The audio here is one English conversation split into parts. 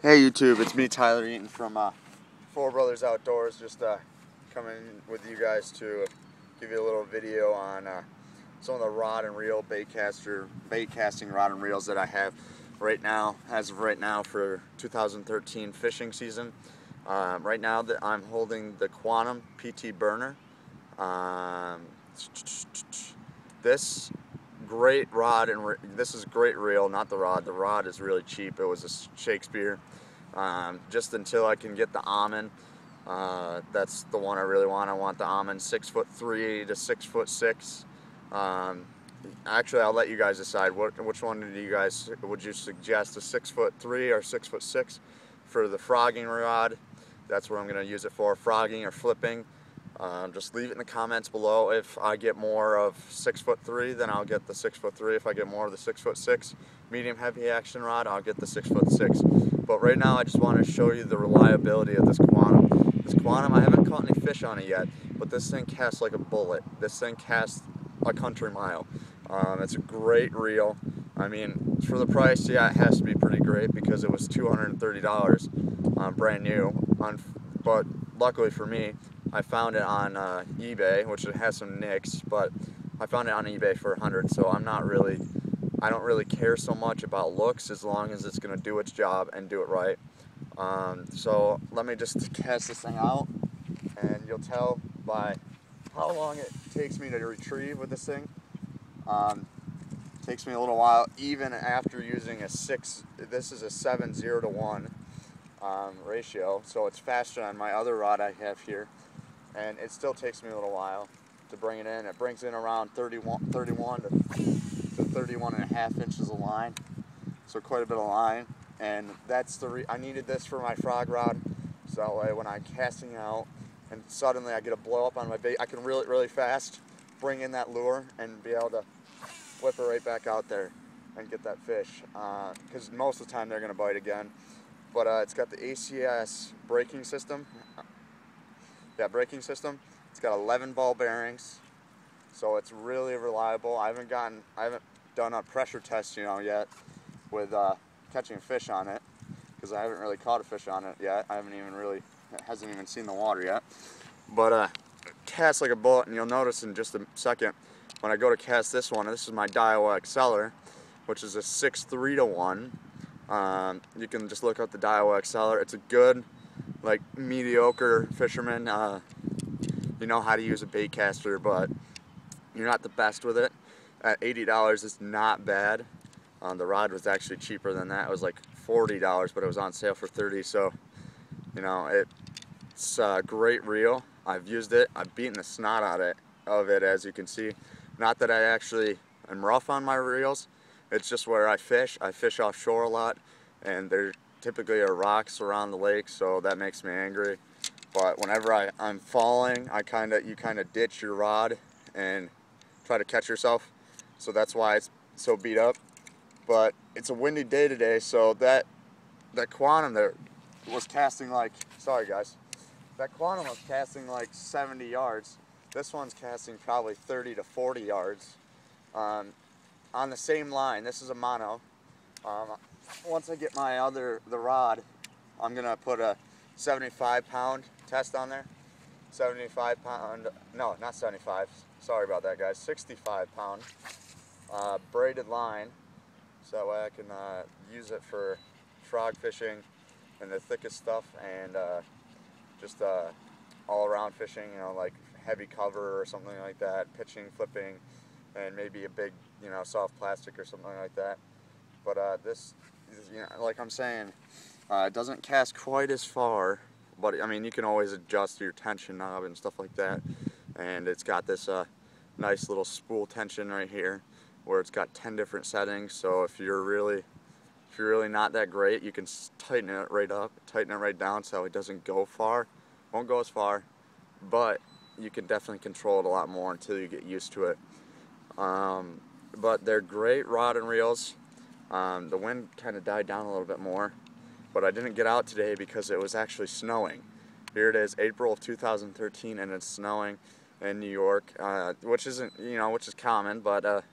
Hey YouTube, it's me Tyler Eaton from Four Brothers Outdoors, just coming with you guys to give you a little video on some of the rod and reel bait casting rod and reels that I have right now, as of right now for 2013 fishing season. Right now that I'm holding the Quantum PT Burner. This great rod and this is great reel, not the rod. The rod is really cheap. It was a Shakespeare. Just until I can get the almond. That's the one I really want. I want the almond 6'3" to 6'6". Actually, I'll let you guys decide which one would you suggest, a 6'3" or 6'6" for the frogging rod. That's what I'm going to use it for, frogging or flipping. Just leave it in the comments below. If I get more of 6'3", then I'll get the 6'3". If I get more of the 6'6" medium heavy action rod, I'll get the 6'6". But right now I just want to show you the reliability of this Quantum. This Quantum, I haven't caught any fish on it yet, but this thing casts like a bullet. This thing casts a country mile. It's a great reel. I mean, for the price, yeah, it has to be pretty great because it was $230 brand new. But luckily for me, I found it on eBay, which it has some nicks, but I found it on eBay for $100, so I don't really care so much about looks as long as it's going to do its job and do it right. So let me just cast this thing out, and you'll tell by how long it takes me to retrieve with this thing. It takes me a little while, even after using this is a 7:0 to 1 ratio, so it's faster than my other rod I have here. And it still takes me a little while to bring it in. It brings in around 31 to 31 and a half inches of line, so quite a bit of line. And that's I needed this for my frog rod, so that way when I'm casting out and suddenly I get a blow up on my bait, I can reel it really fast, bring in that lure, and be able to whip it right back out there and get that fish. Because most of the time they're going to bite again. But it's got the ACS braking system. It's got 11 ball bearings, so it's really reliable. I haven't done a pressure test, yet with catching a fish on it, because I haven't really caught a fish on it yet. It hasn't even seen the water yet. But it casts like a bullet, and you'll notice in just a second when I go to cast this one. This is my Daiwa Exceller, which is a 6'3" to 1. You can just look up the Daiwa Exceller. It's a good, like, mediocre fisherman. You know how to use a bait caster, but you're not the best with it. At $80, it's not bad. The rod was actually cheaper than that. It was like $40, but it was on sale for $30. So, it's a great reel. I've used it. I've beaten the snot out of it, as you can see. Not that I actually am rough on my reels. It's just where I fish. I fish offshore a lot, and there typically are rocks around the lake, so that makes me angry. But whenever I'm falling, you kind of ditch your rod and try to catch yourself. So that's why it's so beat up. But it's a windy day today, so that Quantum there was casting like, sorry guys, that Quantum was casting like 70 yards. This one's casting probably 30 to 40 yards on the same line. This is a mono. Once I get the rod, I'm gonna put a 75-pound test on there. 75-pound, no, not 75. Sorry about that, guys. 65-pound braided line, so that way I can use it for frog fishing and the thickest stuff, and just all-around fishing. Like heavy cover or something like that, pitching, flipping, and maybe a big, soft plastic or something like that. But this, like I'm saying, it doesn't cast quite as far, but I mean, you can always adjust your tension knob and stuff like that. And it's got this nice little spool tension right here, where it's got 10 different settings. So if you're really not that great, you can tighten it right up, tighten it right down, so it doesn't go far. Won't go as far, but you can definitely control it a lot more until you get used to it. But they're great rod and reels. The wind kind of died down a little bit more, but I didn't get out today because it was actually snowing. Here it is, April of 2013, and it's snowing in New York, which is common. But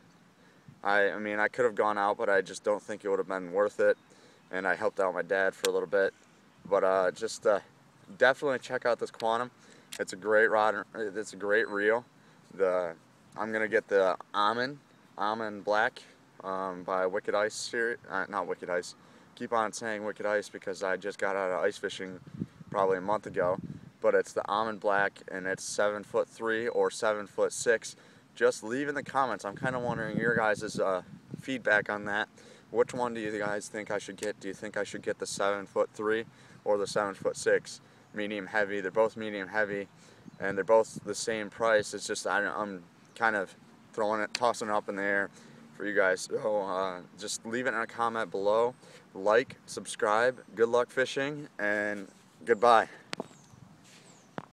I mean, I could have gone out, but I just don't think it would have been worth it. and I helped out my dad for a little bit. But just definitely check out this Quantum. It's a great rod. It's a great reel. I'm gonna get the Almond Black by Wicked Ice series. Not Wicked Ice. Keep on saying Wicked Ice because I just got out of ice fishing probably a month ago. But it's the Almond Black, and it's 7'3" or 7'6". Just leave in the comments. I'm kind of wondering your guys' feedback on that. Which one do you guys think I should get? Do you think I should get the 7'3" or the 7'6"? Medium heavy. They're both medium heavy, and they're both the same price. It's just I'm kind of tossing it up in the air for you guys. So just leave it in a comment below. Like, subscribe. Good luck fishing, and goodbye.